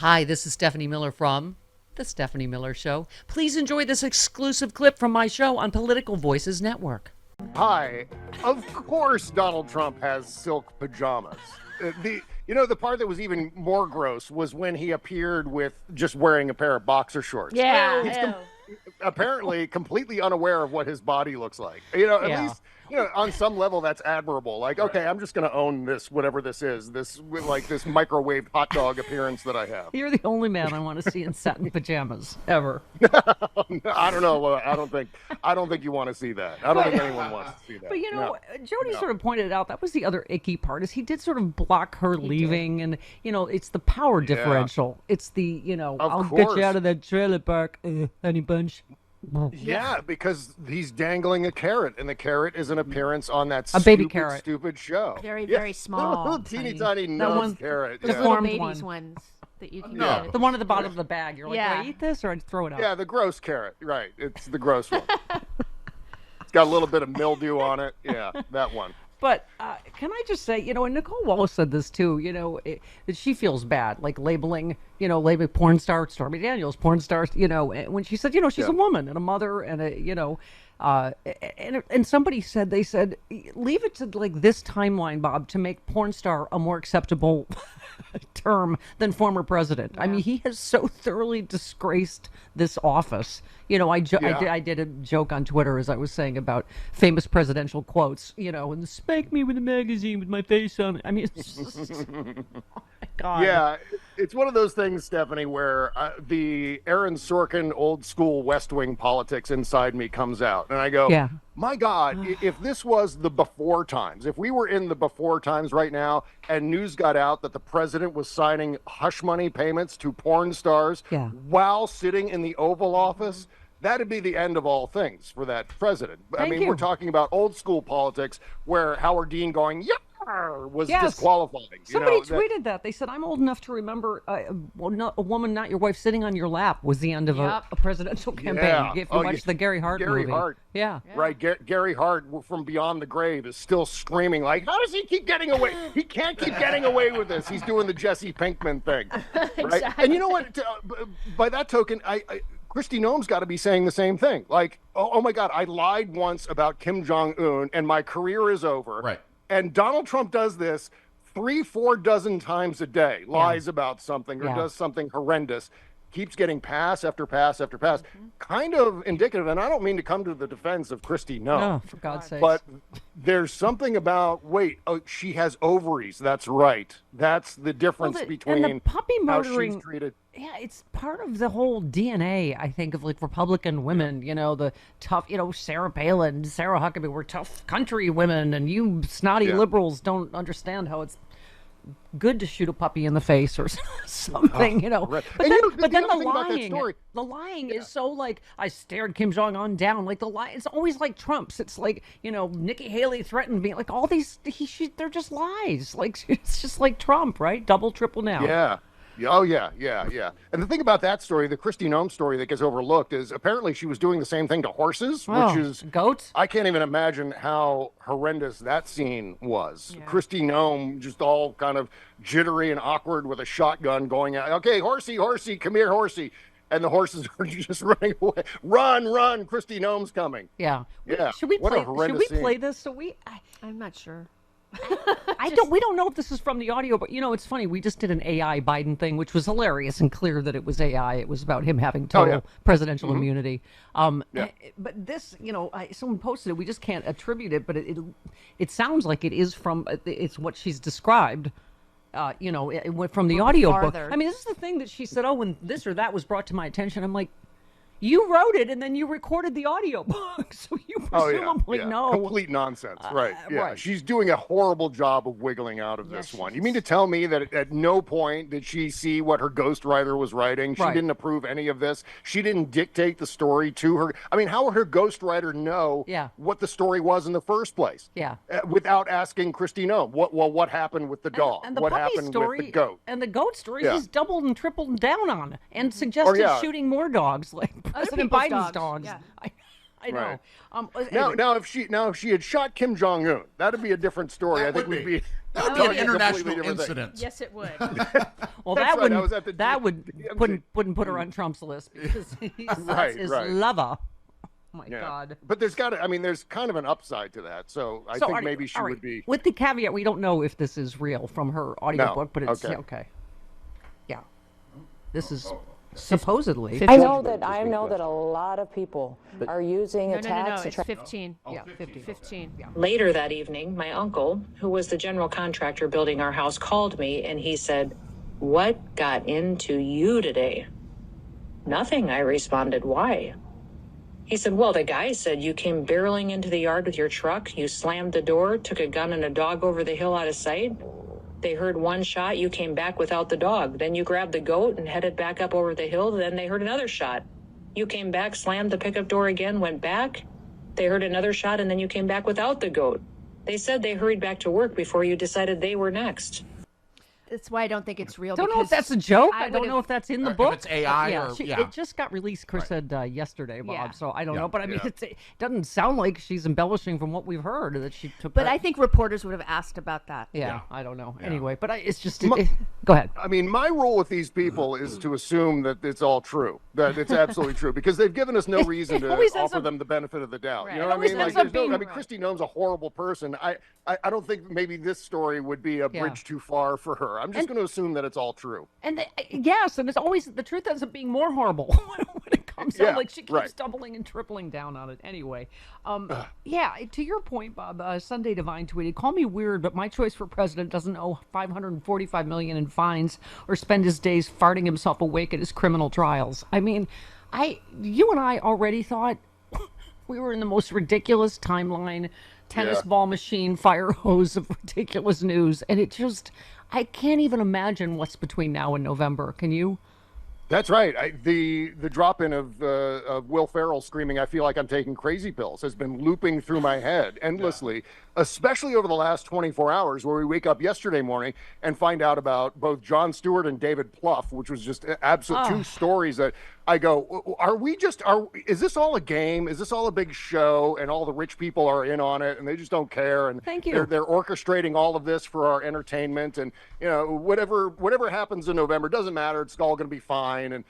Hi, this is Stephanie Miller from The Stephanie Miller Show. Please enjoy this exclusive clip from my show on Political Voices Network. Hi. Of course Donald Trump has silk pajamas. The part that was even more gross was when he appeared with just wearing a pair of boxer shorts. Yeah. He's apparently completely unaware of what his body looks like. At least, on some level that's admirable. Like, okay, I'm just going to own this, whatever this is, this microwave hot dog appearance that I have. You're the only man I want to see in satin pajamas ever. I don't know. I don't think you want to see that. I don't think anyone wants to see that. But Jody sort of pointed out that was the other icky part is he did sort of block her leaving, and it's the power differential. It's the I'll get you out of that trailer park, honey bunch. Yeah, because he's dangling a carrot, and the carrot is an appearance on that baby carrot. Stupid show. Very, very small. Little teeny tiny nose carrot. The little babies ones that you can get. The one at the bottom of the bag. You're like, do I eat this or I throw it out? Yeah, the gross carrot. Right. It's the gross one. It's got a little bit of mildew on it. Yeah, that one. But can I just say, and Nicole Wallace said this too, that she feels bad, like labeling porn star, Stormy Daniels, porn stars, when she said, she's a woman and a mother and and somebody said, they said, leave it to like this timeline, Bob, to make porn star a more acceptable term than former president. Yeah. I mean, he has so thoroughly disgraced this office. I did a joke on Twitter, as I was saying, about famous presidential quotes, and spank me with a magazine with my face on it. I mean, it's just, oh my God. Yeah, it's one of those things, Stephanie, where the Aaron Sorkin old school West Wing politics inside me comes out. And I go, my God, if this was the before times, if we were in the before times right now and news got out that the president was signing hush money payments to porn stars while sitting in the Oval Office, that'd be the end of all things for that president. We're talking about old school politics where Howard Dean going, was disqualifying. Somebody tweeted that. They said, I'm old enough to remember a woman, not your wife, sitting on your lap was the end of a presidential campaign. If you watch the Gary Hart movie. Hart. Yeah. Right. Gary Hart from Beyond the Grave is still screaming like, how does he keep getting away? He can't keep getting away with this. He's doing the Jesse Pinkman thing. Right? Exactly. And you know what? By that token, Kristi Noem's got to be saying the same thing. Like, oh my God, I lied once about Kim Jong-un and my career is over. Right. And Donald Trump does this 3-4 dozen times a day, lies about something or does something horrendous, keeps getting pass after pass after pass. Kind of indicative, and I don't mean to come to the defense of Kristi Noem. No, for God's sake. But there's something about, she has ovaries. That's right. That's the difference between and the puppy murdering, how she's treated. Yeah, it's part of the whole DNA, I think, of like Republican women, the tough, Sarah Palin, Sarah Huckabee, we're tough country women, and you snotty liberals don't understand how it's good to shoot a puppy in the face or something, Right. But then the lying is so like, I stared Kim Jong-un down, like the lie. It's always like Trump's. It's like, Nikki Haley threatened me, like all these, they're just lies. Like, it's just like Trump, right? Double, triple now. Yeah. Oh, yeah. And the thing about that story, the Kristi Noem story that gets overlooked, is apparently she was doing the same thing to horses, which is... Goats? I can't even imagine how horrendous that scene was. Yeah. Kristi Noem just all kind of jittery and awkward with a shotgun going out. Okay, horsey, come here, horsey. And the horses are just running away. Run, Kristi Noem's coming. Yeah. Should we play this? I'm not sure. We don't know if this is from the audio, but it's funny. We just did an AI Biden thing, which was hilarious and clear that it was AI. It was about him having total presidential immunity. But this, someone posted it. We just can't attribute it, but it sounds like it is it's what she's described. It went from the audio book. I mean, this is the thing that she said, when this or that was brought to my attention. I'm like, you wrote it and then you recorded the audio book, so you presumably know. Complete nonsense, right? Right. She's doing a horrible job of wiggling out of this one. You mean to tell me that at no point did she see what her ghostwriter was writing? She didn't approve any of this. She didn't dictate the story to her. I mean, how would her ghostwriter know what the story was in the first place? Yeah. Without asking Kristi Noem, what happened with the dog? And the what puppy happened story, with the goat? And the goat story, he's doubled and tripled down on and suggested shooting more dogs, like President Biden's dogs. Yeah. I know. Right. Now, if she had shot Kim Jong-un, that'd be a different story. I think we'd be That would be an international incident. Yes, it would. Well, That's that right, wouldn't put her on Trump's list because that's his lover. Oh my God. But there's kind of an upside to that. So I think maybe she would be. With the caveat, we don't know if this is real from her audiobook, but it's okay. Yeah. This is supposedly. I know that a lot of people are using attacks. No, it's 15. Yeah, 15. Yeah. Later that evening, my uncle, who was the general contractor building our house, called me and he said, "What got into you today?" "Nothing," I responded. "Why?" He said, "Well, the guy said you came barreling into the yard with your truck, you slammed the door, took a gun and a dog over the hill out of sight. They heard one shot, you came back without the dog. Then you grabbed the goat and headed back up over the hill. Then they heard another shot. You came back, slammed the pickup door again, went back. They heard another shot, and then you came back without the goat. They said they hurried back to work before you decided they were next." That's why I don't think it's real. Don't know if that's a joke. I don't know if that's in the book. If it's AI It just got released, Chris said yesterday, Bob. So I don't know. But I mean, it doesn't sound like she's embellishing from what we've heard that she took. But I think reporters would have asked about that. Yeah. I don't know. Yeah. Anyway, but it's just. Go ahead. I mean, my rule with these people is to assume that it's all true, that it's absolutely true, because they've given us no reason to offer them the benefit of the doubt. Right. You know what I mean? Like, Kristi Noem's a horrible person. I don't think maybe this story would be a bridge too far for her. I'm just going to assume that it's all true. And yes, and it's always the truth ends up being more horrible when it comes out. Like she keeps doubling and tripling down on it. Anyway, to your point, Bob. Sunday Divine tweeted, "Call me weird, but my choice for president doesn't owe $545 million in fines or spend his days farting himself awake at his criminal trials." I mean, you and I already thought we were in the most ridiculous timeline, tennis ball machine, fire hose of ridiculous news, and it just. I can't even imagine what's between now and November. Can you? That's right. The drop-in of Will Ferrell screaming, "I feel like I'm taking crazy pills," has been looping through my head endlessly, especially over the last 24 hours, where we wake up yesterday morning and find out about both Jon Stewart and David Plouffe, which was just absolute two stories that I go, is this all a game? Is this all a big show? And all the rich people are in on it and they just don't care. And Thank you. They're orchestrating all of this for our entertainment. And, whatever happens in November, doesn't matter. It's all going to be fine. And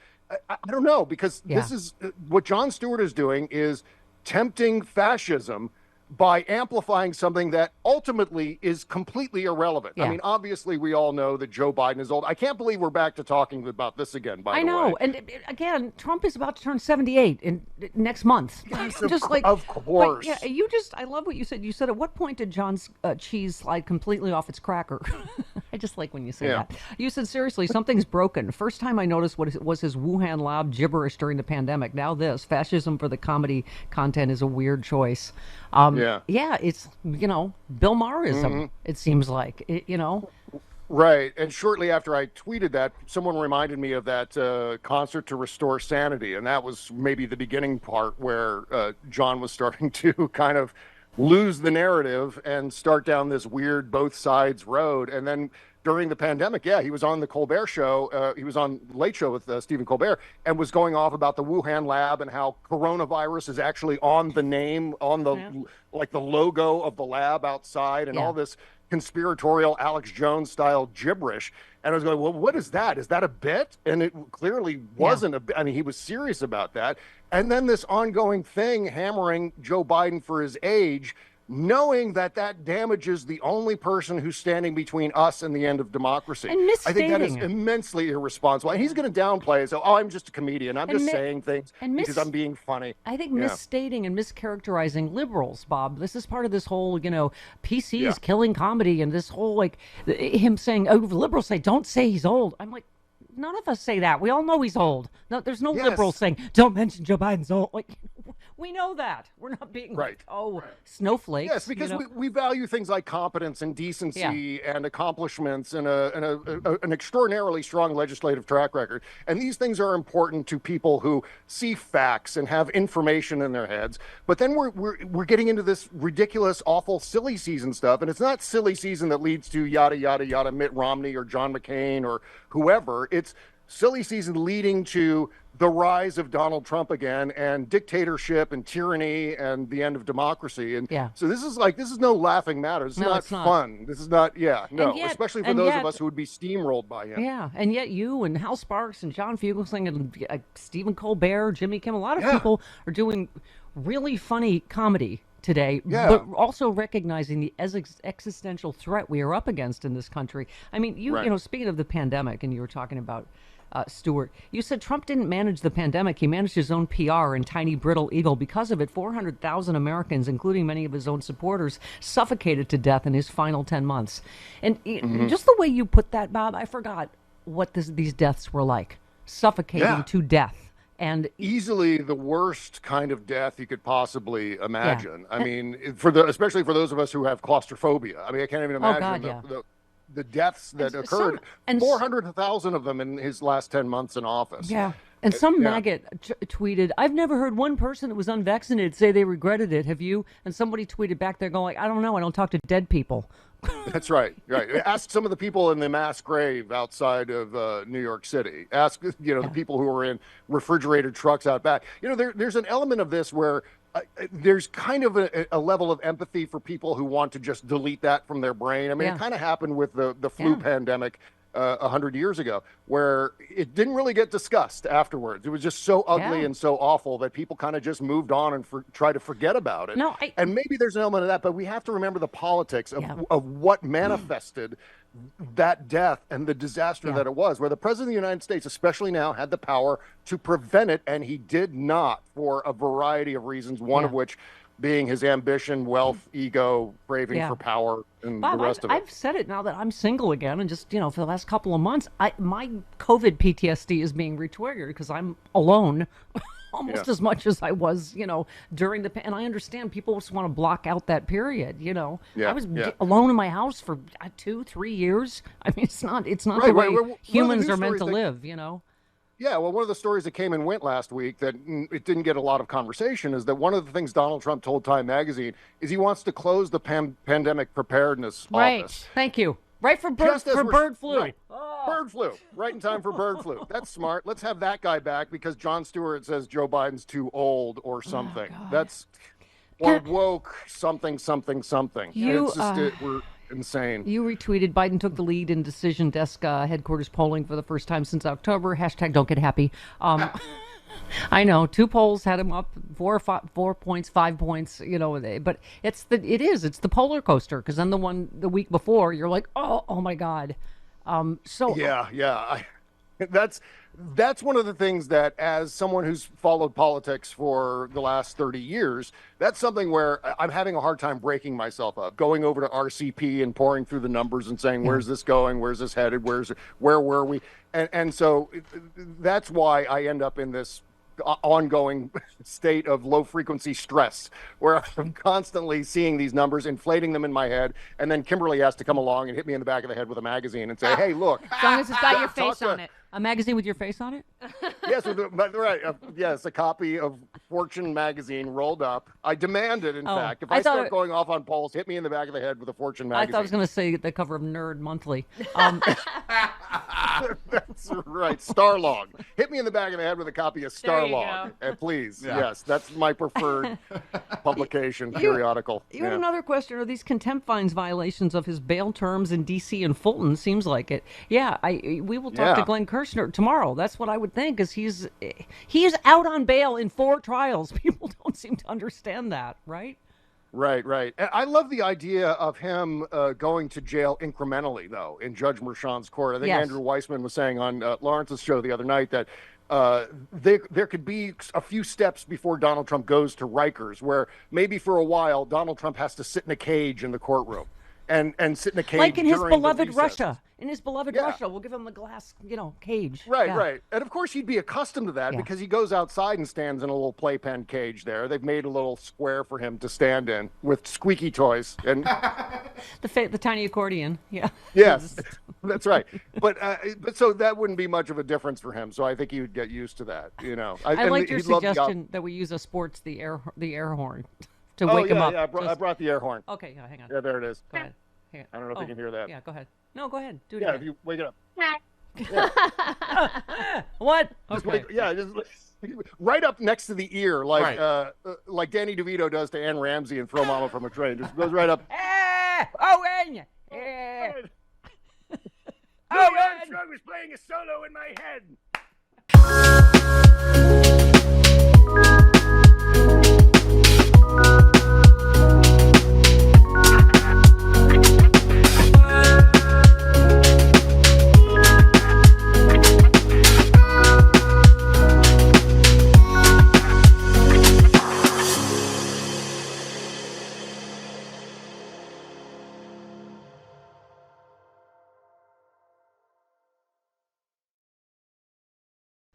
I don't know, because this is what Jon Stewart is doing is tempting fascism by amplifying something that ultimately is completely irrelevant. I mean, obviously, we all know that Joe Biden is old. I can't believe we're back to talking about this again, by the way. I know. And again, Trump is about to turn 78 next month. Of course. I love what you said. You said, at what point did John's cheese slide completely off its cracker? I just like when you say that. You said, seriously, something's broken. First time I noticed what was his Wuhan lab gibberish during the pandemic. Now this, fascism for the comedy content is a weird choice. It's, Bill Maherism, it seems like, Right. And shortly after I tweeted that, someone reminded me of that concert to restore sanity. And that was maybe the beginning part where John was starting to kind of lose the narrative and start down this weird both sides road. And then during the pandemic, he was on the Colbert Show. He was on Late Show with Stephen Colbert and was going off about the Wuhan lab and how coronavirus is actually on the name, on the like the logo of the lab outside, and all this conspiratorial Alex Jones style gibberish. And I was going, well, what is that? Is that a bit? And it clearly wasn't a bit. I mean, he was serious about that. And then this ongoing thing hammering Joe Biden for his age, knowing that damages the only person who's standing between us and the end of democracy. And misstating. I think that is immensely irresponsible. And he's going to downplay it. So, I'm just a comedian. I'm just saying things because I'm being funny. I think misstating and mischaracterizing liberals, Bob. This is part of this whole, PC is killing comedy, and this whole, him saying, liberals say, don't say he's old. I'm like, none of us say that. We all know he's old. No, there's no liberals saying, don't mention Joe Biden's old. We know that. We're not being snowflakes. Yes, because we value things like competence and decency and accomplishments and an extraordinarily strong legislative track record. And these things are important to people who see facts and have information in their heads. But then we're getting into this ridiculous, awful, silly season stuff. And it's not silly season that leads to yada, yada, yada, Mitt Romney or John McCain or whoever. It's silly season leading to the rise of Donald Trump again, and dictatorship and tyranny and the end of democracy. And so this is no laughing matter. It's not fun. This is not, especially for those of us who would be steamrolled by him. Yeah, and yet you and Hal Sparks and John Fugelsang and Stephen Colbert, Jimmy Kimmel, a lot of people are doing really funny comedy today, but also recognizing the existential threat we are up against in this country. I mean, you know, speaking of the pandemic, and you were talking about Stewart, you said Trump didn't manage the pandemic. He managed his own PR and tiny brittle eagle. Because of it, 400,000 Americans, including many of his own supporters, suffocated to death in his final 10 months. And just the way you put that, Bob, I forgot what these deaths were like. Suffocating to death. And easily the worst kind of death you could possibly imagine. I mean, especially for those of us who have claustrophobia. I mean, I can't even imagine the deaths that occurred. 400,000 of them in his last 10 months in office. Yeah. And some maggot tweeted, "I've never heard one person that was unvaccinated say they regretted it. Have you?" And somebody tweeted back there going, "I don't know. I don't talk to dead people." That's right. Ask some of the people in the mass grave outside of New York City. Ask, the people who are in refrigerated trucks out back. There's an element of this where there's kind of a level of empathy for people who want to just delete that from their brain. I mean, it kind of happened with the flu pandemic 100 years ago, where it didn't really get discussed afterwards. It was just so ugly and so awful that people kind of just moved on and tried to forget about it. And maybe there's an element of that, but we have to remember the politics of what manifested that death and the disaster that it was, where the president of the United States, especially now, had the power to prevent it, and he did not, for a variety of reasons, one of which being his ambition, wealth, ego, craving for power, and Bob, the rest of it. I've said it now that I'm single again, and just, for the last couple of months, my COVID PTSD is being retriggered because I'm alone almost as much as I was, during and I understand people just want to block out that period, I was alone in my house for 2-3 years. I mean, it's not the way humans are meant to live, Yeah, well, one of the stories that came and went last week that it didn't get a lot of conversation is that one of the things Donald Trump told Time magazine is he wants to close the pandemic preparedness office. Thank you. Right for bird flu. Right. Bird flu. Right in time for bird flu. That's smart. Let's have that guy back because Jon Stewart says Joe Biden's too old or something. That's woke something. We're insane. You retweeted Biden took the lead in decision desk headquarters polling for the first time since October. # don't get happy. I know 2 polls had him up 4 points, 5 points, but it's the polar coaster. Cause then the week before you're like, oh my God. That's one of the things that, as someone who's followed politics for the last 30 years, that's something where I'm having a hard time breaking myself up, going over to RCP and pouring through the numbers and saying, where's this going? Where's this headed? Where were we? And so that's why I end up in this ongoing state of low frequency stress where I'm constantly seeing these numbers, inflating them in my head, and then Kimberly has to come along and hit me in the back of the head with a magazine and say, hey, look. As long as it's got your face on it. A magazine with your face on it? Yes, right. Yes, a copy of Fortune magazine rolled up. I demanded, in fact, if I start going off on polls, hit me in the back of the head with a Fortune magazine. I thought I was going to say the cover of Nerd Monthly. That's right. Starlog. Hit me in the back of the head with a copy of Starlog. And please, yes, that's my preferred publication, periodical. You had another question. Are these contempt fines violations of his bail terms in D.C. and Fulton? Seems like it. Yeah, we will talk to Glenn Kirshner tomorrow. That's what I would think, is he's out on bail in 4 trials. People don't seem to understand that, right? Right. And I love the idea of him going to jail incrementally, though, in Judge Merchan's court. I think Andrew Weissman was saying on Lawrence's show the other night that there could be a few steps before Donald Trump goes to Rikers, where maybe for a while Donald Trump has to sit in a cage in the courtroom and sit in a cage like in his beloved Russia. In his beloved Russia, we'll give him the glass, cage. Right. And of course, he'd be accustomed to that because he goes outside and stands in a little playpen cage there. They've made a little square for him to stand in with squeaky toys and the tiny accordion. Yeah. Yes, that's right. But so that wouldn't be much of a difference for him. So I think he would get used to that. I liked your suggestion that we use the air horn to wake him up. Yeah, I brought the air horn. Okay, hang on. Yeah, there it is. Go ahead. I don't know if you can hear that. Yeah, go ahead. No, go ahead. Do it again. If you wake it up. What? Just okay. just right up next to the ear, like Danny DeVito does to Ann Ramsey and Throw Mama from a Train. Just goes right up. Owen! Armstrong was playing a solo in my head.